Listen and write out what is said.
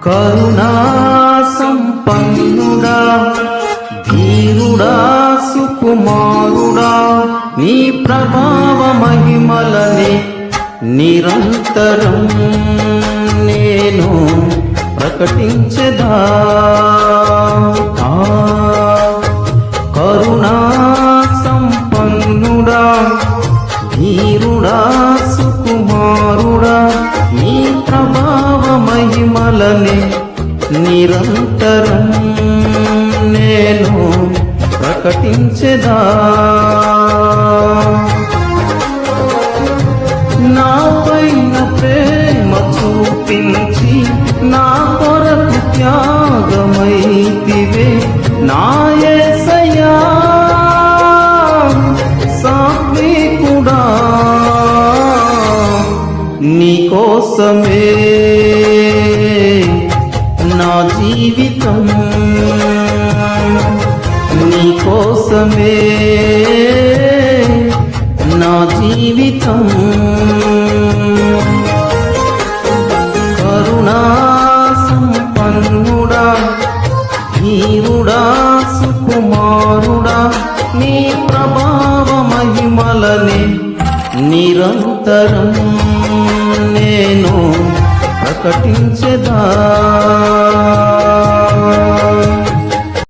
కరుణా సంపన్నుడా, ధీరుడా, సుకుమారుడా, నీ ప్రభావ మహిమలని నిరంతరం నేను ప్రకటించెదా. కరుణా సంపన్నుడా, ధీరుడా, సుకుమారుడా, నీ ప్రభావ మహిమలని నిరంతరం నేను ప్రకటించెదా. నా పైన ప్రేమ చూపించి నా కొరకు త్యాగమైతివే నా యేసయ్యా సాత్వికుడా. నీకోసమే నా జీవితం, నీకోసమే నా జీవితం. కరుణా సంపన్నుడా, ధీరుడా, సుకుమారుడా, నీ ప్రభావ మహిమలని నిరంతరం నేను ప్రకటించెదా.